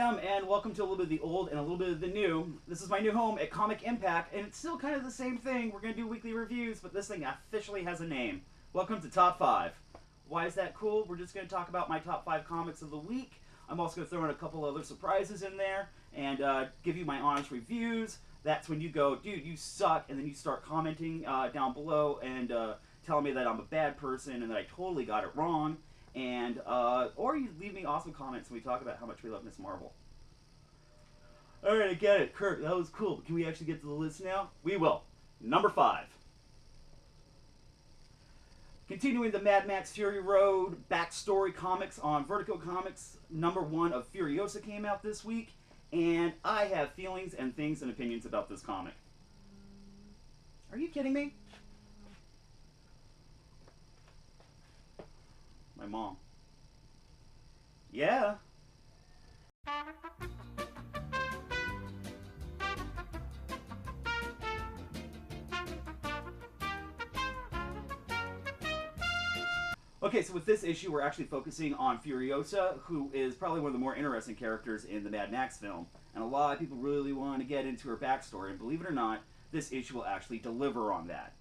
am, and welcome to a little bit of the old and a little bit of the new. This is my new home at Comic Impact, and it's still kind of the same thing. We're going to do weekly reviews, but this thing officially has a name. Welcome to Top 5. Why is that cool? We're just going to talk about my top 5 comics of the week. I'm also going to throw in a couple other surprises in there, and give you my honest reviews. That's when you go, dude, you suck, and then you start commenting down below and telling me that I'm a bad person and that I totally got it wrong. And or you leave me awesome comments and we talk about how much we love Miss Marvel. Alright, I get it. Kurt, that was cool. But can we actually get to the list now? We will. Number 5. Continuing the Mad Max Fury Road backstory comics on Vertigo Comics, number 1 of Furiosa came out this week. And I have feelings and things and opinions about this comic. Are you kidding me? My mom. Yeah. Okay, so with this issue, we're actually focusing on Furiosa, who is probably one of the more interesting characters in the Mad Max film. And a lot of people really want to get into her backstory, and believe it or not, this issue will actually deliver on that.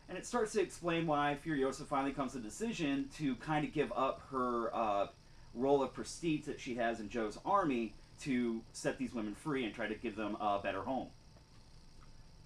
And it starts to explain why Furiosa finally comes to the decision to kind of give up her role of prestige that she has in Joe's army to set these women free and try to give them a better home.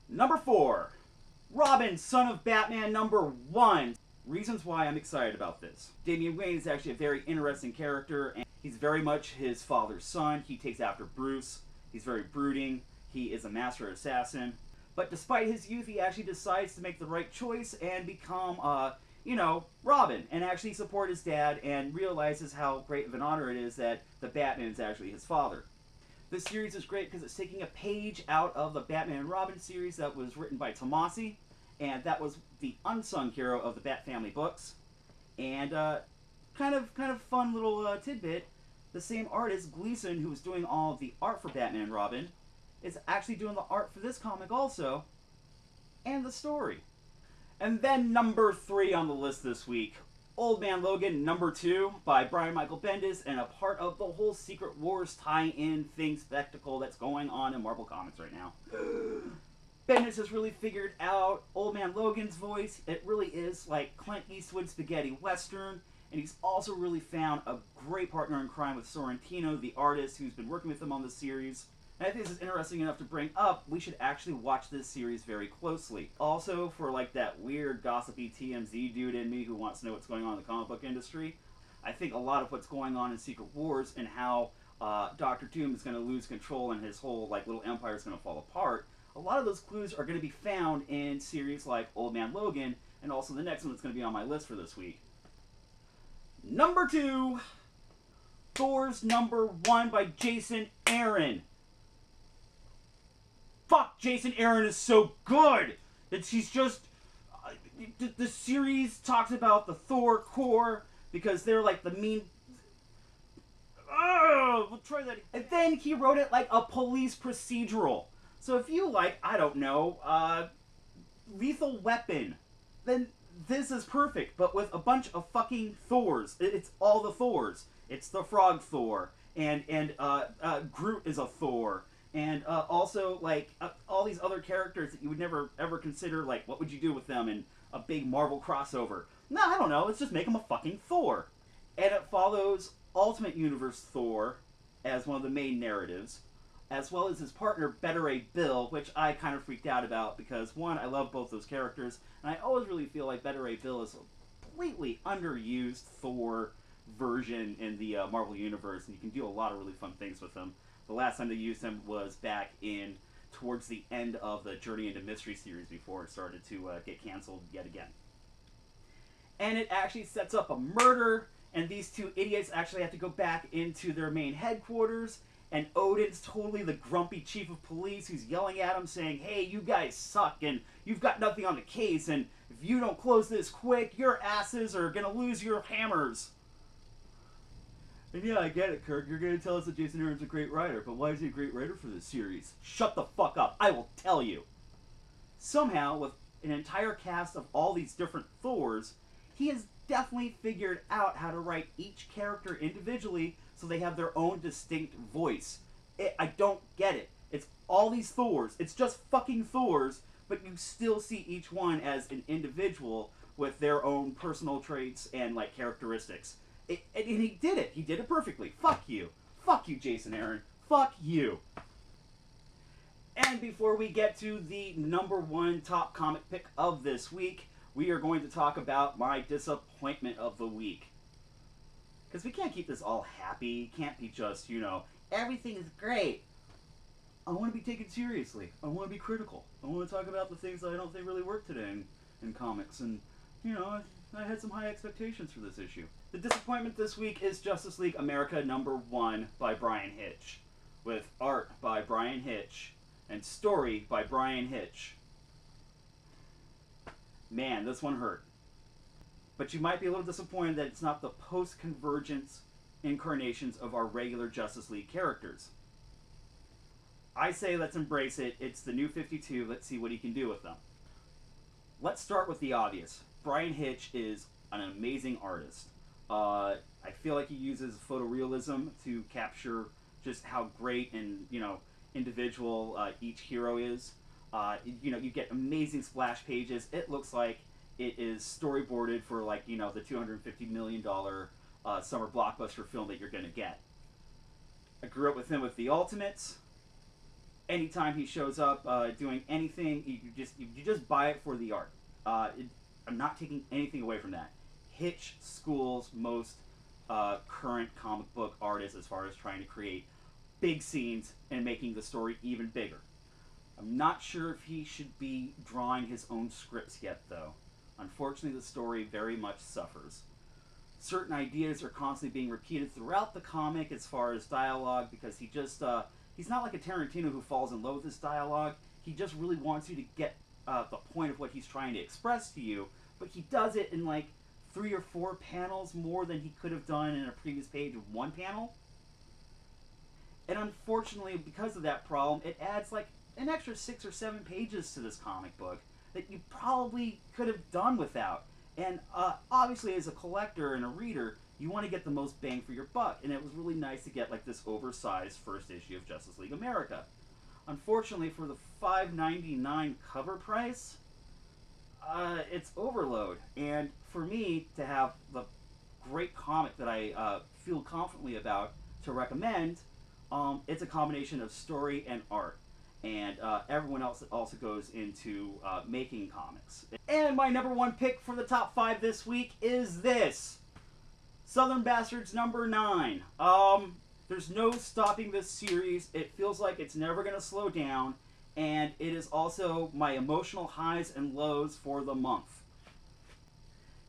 Number 4. Robin, Son of Batman, number 1. Reasons why I'm excited about this. Damian Wayne is actually a very interesting character, and he's very much his father's son. He takes after Bruce. He's very brooding. He is a master assassin. But despite his youth, he actually decides to make the right choice and become, Robin, and actually support his dad and realizes how great of an honor it is that the Batman is actually his father. This series is great because it's taking a page out of the Batman and Robin series that was written by Tomasi, and that was the unsung hero of the Bat Family books. And kind of fun little tidbit, the same artist, Gleason, who was doing all of the art for Batman and Robin, is actually doing the art for this comic also, and the story. And then number 3 on the list this week, Old Man Logan, number 2, by Brian Michael Bendis, and a part of the whole Secret Wars tie-in thing spectacle that's going on in Marvel Comics right now. Bendis has really figured out Old Man Logan's voice. It really is like Clint Eastwood spaghetti western, and he's also really found a great partner in crime with Sorrentino, the artist who's been working with him on the series. And I think this is interesting enough to bring up. We should actually watch this series very closely. Also, for like that weird gossipy TMZ dude in me who wants to know what's going on in the comic book industry, I think a lot of what's going on in Secret Wars and how Doctor Doom is going to lose control and his whole like little empire is going to fall apart, a lot of those clues are going to be found in series like Old Man Logan, and also the next one that's going to be on my list for this week. Number 2, Thor's number 1 by Jason Aaron. Fuck, Jason Aaron is so good! He's just... the series talks about the Thor Corps, because they're like the mean... we'll try that. And then he wrote it like a police procedural. So if you like, I don't know, Lethal Weapon, then this is perfect, but with a bunch of fucking Thors. It's all the Thors. It's the Frog Thor, and Groot is a Thor. And also, like, all these other characters that you would never, ever consider, like, what would you do with them in a big Marvel crossover? No, I don't know. Let's just make them a fucking Thor. And it follows Ultimate Universe Thor as one of the main narratives, as well as his partner, Better Ray Bill, which I kind of freaked out about because, one, I love both those characters, and I always really feel like Better Ray Bill is a completely underused Thor version in the Marvel Universe, and you can do a lot of really fun things with him. The last time they used him was back in towards the end of the Journey into Mystery series before it started to get canceled yet again. And it actually sets up a murder, and these two idiots actually have to go back into their main headquarters, and Odin's totally the grumpy chief of police who's yelling at him saying, hey, you guys suck, and you've got nothing on the case, and if you don't close this quick, your asses are gonna lose your hammers. And yeah, I get it, Kirk. You're going to tell us that Jason Aaron's a great writer, but why is he a great writer for this series? Shut the fuck up. I will tell you. Somehow, with an entire cast of all these different Thors, he has definitely figured out how to write each character individually so they have their own distinct voice. I don't get it. It's all these Thors. It's just fucking Thors, but you still see each one as an individual with their own personal traits and like characteristics. And he did it. He did it perfectly. Fuck you. Fuck you, Jason Aaron. Fuck you. And before we get to the #1 top comic pick of this week, we are going to talk about my disappointment of the week. Because we can't keep this all happy. Can't be just, everything is great. I want to be taken seriously. I want to be critical. I want to talk about the things that I don't think really work today in comics. And, I had some high expectations for this issue. The disappointment this week is Justice League America #1 by Brian Hitch, with art by Brian Hitch and story by Brian Hitch. Man, this one hurt. But you might be a little disappointed that it's not the post-convergence incarnations of our regular Justice League characters. I say let's embrace it. It's the new 52. Let's see what he can do with them. Let's start with the obvious. Brian Hitch is an amazing artist. I feel like he uses photorealism to capture just how great and, individual each hero is. You get amazing splash pages. It looks like it is storyboarded for the $250 million summer blockbuster film that you're going to get. I grew up with him with the Ultimates. Anytime he shows up doing anything, you just buy it for the art. I'm not taking anything away from that. Hitch schools most current comic book artists as far as trying to create big scenes and making the story even bigger. I'm not sure if he should be drawing his own scripts yet, though. Unfortunately, the story very much suffers. Certain ideas are constantly being repeated throughout the comic as far as dialogue, because he's not like a Tarantino who falls in love with his dialogue. He just really wants you to get the point of what he's trying to express to you, but he does it in 3 or 4 panels more than he could have done in a previous page of 1 panel. And unfortunately, because of that problem, it adds an extra 6 or 7 pages to this comic book that you probably could have done without. And obviously, as a collector and a reader, you want to get the most bang for your buck. And it was really nice to get this oversized first issue of Justice League America. Unfortunately, for the $5.99 cover price, it's overload. And for me to have the great comic that I feel confidently about to recommend, it's a combination of story and art. And everyone else that also goes into making comics. And my #1 pick for the top 5 this week is this. Southern Bastards #9. There's no stopping this series. It feels like it's never going to slow down. And it is also my emotional highs and lows for the month.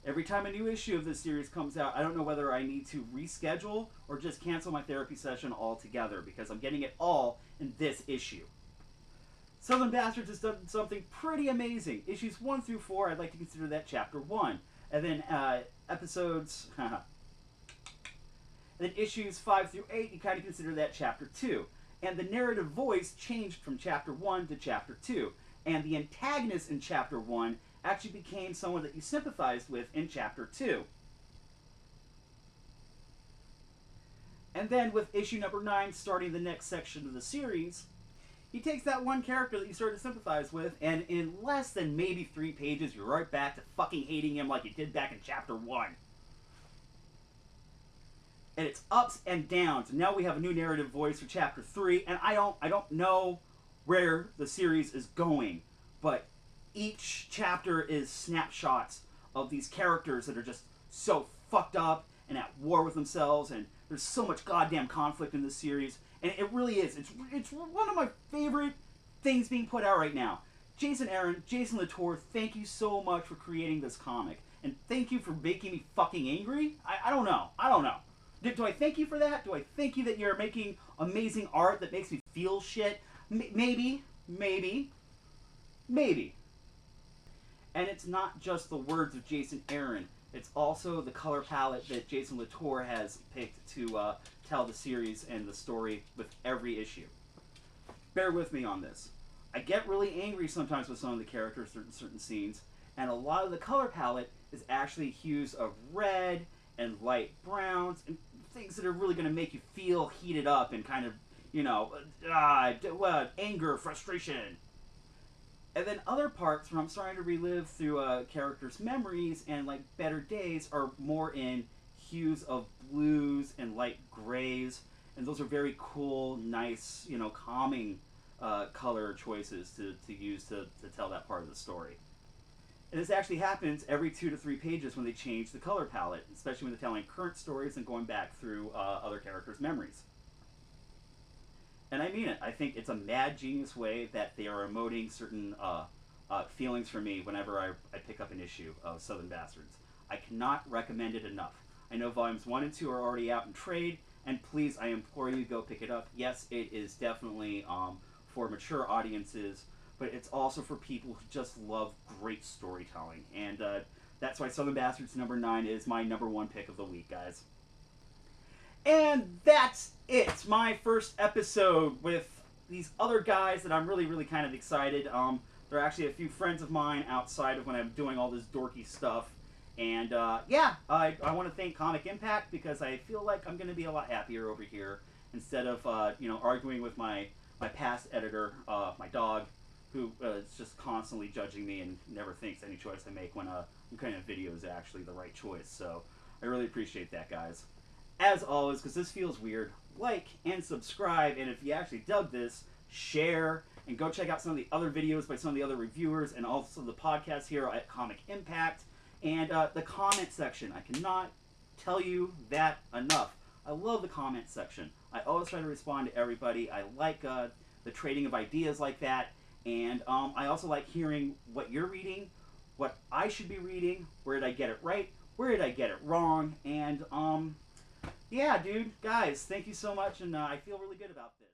Every time a new issue of this series comes out, I don't know whether I need to reschedule or just cancel my therapy session altogether, because I'm getting it all in this issue. Southern Bastards has done something pretty amazing. Issues 1 through 4, I'd like to consider that Chapter 1. And then then issues 5 through 8, you kind of consider that Chapter 2. And the narrative voice changed from Chapter 1 to Chapter 2. And the antagonist in Chapter 1 actually became someone that you sympathized with in Chapter 2. And then with issue #9 starting the next section of the series, he takes that one character that you started to sympathize with, and in less than maybe 3 pages, you're right back to fucking hating him like you did back in Chapter 1. And it's ups and downs. And now we have a new narrative voice for Chapter 3, and I don't know where the series is going, but each chapter is snapshots of these characters that are just so fucked up and at war with themselves, and there's so much goddamn conflict in this series. And it really is. It's one of my favorite things being put out right now. Jason Aaron, Jason Latour, thank you so much for creating this comic. And thank you for making me fucking angry. I don't know. Do I thank you for that? Do I thank you that you're making amazing art that makes me feel shit? Maybe. And it's not just the words of Jason Aaron. It's also the color palette that Jason Latour has picked to tell the series and the story with every issue. Bear with me on this. I get really angry sometimes with some of the characters in certain scenes, and a lot of the color palette is actually hues of red and light browns and things that are really going to make you feel heated up and kind of you know, anger, frustration. And then other parts where I'm starting to relive through characters' memories and like better days are more in hues of blues and light grays, and those are very cool, nice, calming color choices to use to tell that part of the story. And this actually happens every 2 to 3 pages when they change the color palette, especially when they're telling current stories and going back through other characters' memories. And I mean it. I think it's a mad genius way that they are emoting certain feelings for me whenever I pick up an issue of Southern Bastards. I cannot recommend it enough. I know volumes 1 and 2 are already out in trade, and please, I implore you, go pick it up. Yes, it is definitely for mature audiences, but it's also for people who just love great storytelling. And that's why Southern Bastards #9 is my #1 pick of the week, guys. And that's it. My first episode with these other guys that I'm really, really kind of excited. They're actually a few friends of mine outside of when I'm doing all this dorky stuff. And yeah, I want to thank Comic Impact because I feel like I'm going to be a lot happier over here instead of arguing with my past editor, my dog, who is just constantly judging me and never thinks any choice I make when I'm cutting a video is actually the right choice. So I really appreciate that, guys. As always, because this feels weird, like and subscribe, and if you actually dug this, share, and go check out some of the other videos by some of the other reviewers, and also the podcast here at Comic Impact, and the comment section. I cannot tell you that enough. I love the comment section. I always try to respond to everybody. I like the trading of ideas like that, and I also like hearing what you're reading, what I should be reading, where did I get it right, where did I get it wrong, and yeah, dude, guys, thank you so much, and I feel really good about this.